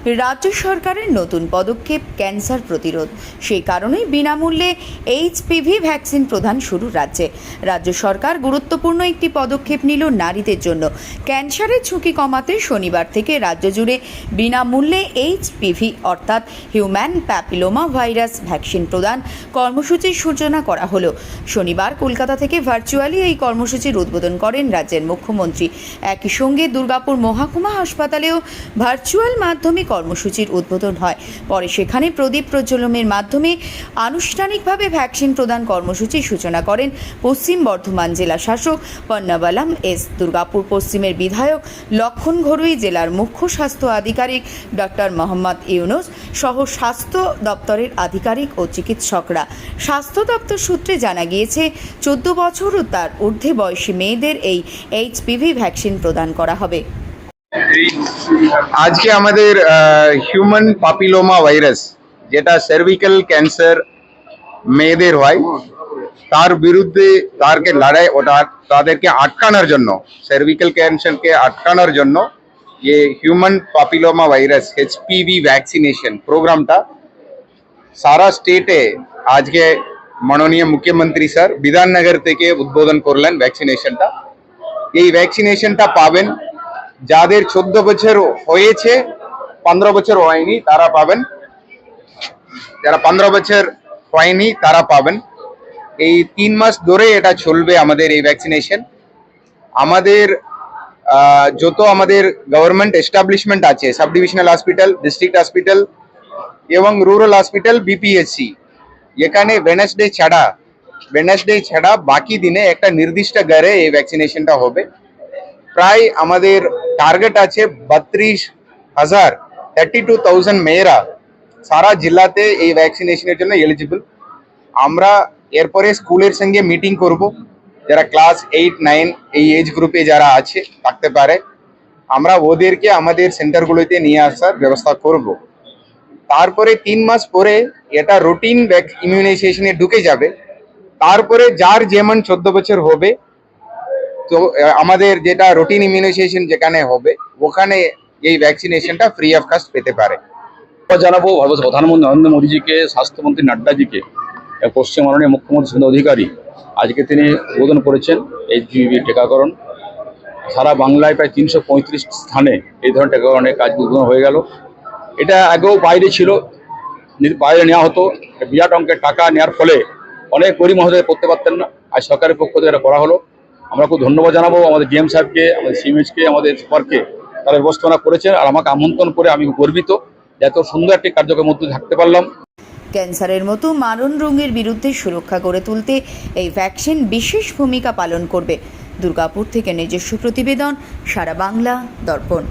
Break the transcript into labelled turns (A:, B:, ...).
A: রাজ্য সরকারের নতুন পদক্ষেপ ক্যান্সার প্রতিরোধ। সেই কারণেই বিনামূল্যে এইচপিভি ভ্যাকসিন প্রদান শুরু রাজ্যে। রাজ্য সরকার গুরুত্বপূর্ণ একটি পদক্ষেপ নিল নারীদের জন্য। ক্যান্সারের ঝুঁকি কমাতে শনিবার থেকে রাজ্য জুড়ে বিনামূল্যে এইচপিভি অর্থাৎ হিউম্যান প্যাপিলোমা ভাইরাস ভ্যাকসিন প্রদান কর্মসূচির সূচনা করা হলো। শনিবার কলকাতা থেকে ভার্চুয়ালি এই কর্মসূচির উদ্বোধন করেন রাজ্যের মুখ্যমন্ত্রী। একই সঙ্গে দুর্গাপুর মহকুমা হাসপাতালেও ভার্চুয়াল মাধ্যমে কর্মসূচির উদ্বোধন হয়। পরে সেখানে প্রদীপ প্রজ্বলনের মাধ্যমে আনুষ্ঠানিকভাবে ভ্যাকসিন প্রদান কর্মসূচির সূচনা করেন পশ্চিম বর্ধমান জেলা শাসক পন্নাবালাম এস। দুর্গাপুর পশ্চিমের বিধায়ক লক্ষণ ঘড়ুই, জেলার মুখ্য স্বাস্থ্য আধিকারিক ডক্টর মোহাম্মদ ইউনুস সহ স্বাস্থ্য দপ্তরের আধিকারিক ও চিকিৎসকরা। স্বাস্থ্য দপ্তর সূত্রে জানা গিয়েছে 14 বছর ও তার ঊর্ধ্বে বয়সী মেয়েদের এই এইচপিভি ভ্যাকসিন প্রদান করা হবে।
B: আজকে আমাদের হিউম্যান পাপিলোমা ভাইরাস, যেটা সার্ভিক্যাল ক্যান্সার মেয়েদের হয়, তার বিরুদ্ধে তারকে লড়াই, তাদেরকে আটকানোর জন্য, সার্ভিক্যাল ক্যান্সারকে আটকানোর জন্য ये ह्यूमन पापिलोमा वायरस HPV वैक्सीनेशन प्रोग्रामটা সারা স্টেটে আজকে মাননীয় মুখ্যমন্ত্রী স্যার বিধাননগর থেকে উদ্বোধন করলেন ভ্যাকসিনেশনটা। এই ভ্যাকসিনেশনটা পাবেন যাদের 14 বছর হয়েছে, 15 বছর হয়নি তারা পাবেন, যারা 15 বছর হয়নি তারা পাবেন। এই 3 মাস ধরে এটা চলবে আমাদের এই ভ্যাকসিনেশন। আমাদের যত আমাদের গভর্নমেন্ট এস্টাবলিশমেন্ট আছে, sub divisional hospital, district hospital এবং রুরাল হসপিটাল বিপিএসসি, এখানে ওয়েডনেসডে ছাড়া বাকি দিনে একটা নির্দিষ্ট ঘরে এই ভ্যাকসিনেশনটা হবে। প্রায় আমাদের টার্গেট আছে 32,000 মেয়েরা সারা জেলাতে এই ভ্যাকসিনেশনের জন্য এলিজিবল। আমরা এরপরে স্কুলের সঙ্গে মিটিং করব, যারা ক্লাস 8, 9 এই এজ গ্রুপে যারা আছে থাকতে পারে, আমরা ওদেরকে আমাদের সেন্টারগুলোতে নিয়ে আসার ব্যবস্থা করব। তারপরে 3 মাস পরে এটা রুটিন ইমিউনাইজেশনে ঢুকে যাবে। তারপরে যার যেমন 14 বছর হবে, তো আমাদের যেটা রুটিন ইমিউনাইজেশন যেখানে হবে ওখানে এই ভ্যাকসিনেশনটা ফ্রি অফ কস্ট পেতে পারে।
C: জানাবো প্রধানমন্ত্রী নরেন্দ্র মোদীজিকে, স্বাস্থ্যমন্ত্রী নাড্ডাজিকে, পশ্চিম মাননীয় মুখ্যমন্ত্রী শুভেন্দু অধিকারী আজকে তিনি উদ্বোধন করেছেন এইচপিভি টিকাকরণ। সারা বাংলায় প্রায় 335 স্থানে এই ধরনের টিকাকরণের কাজ উদ্বোধন হয়ে গেল। এটা আগেও বাইরে ছিল, বাইরে নেওয়া হতো, বিরাট অঙ্কের টাকা নেওয়ার ফলে অনেক গরিব মহোদয় করতে পারতেন না। আজ সরকারের পক্ষ থেকে এটা করা হলো। আমরা খুব ধন্যবাদ জানাবো আমাদের ডিএম সাহেবকে, আমাদের সিএমএইচকে, আমাদের সুপারকে, তারা ব্যবস্থাপনা করেছেন। আর আমাকে আমন্ত্রণ করে আমি গর্বিত যে এত সুন্দর একটি কার্যক্রমের মধ্যে থাকতে পারলাম।
A: ক্যান্সারের মতো মারণ রোগের বিরুদ্ধে সুরক্ষা গড়ে তুলতে এই ভ্যাকসিন বিশেষ ভূমিকা পালন করবে। দুর্গাপুর থেকে নিজস্ব প্রতিবেদন, সারা বাংলা দর্পণ।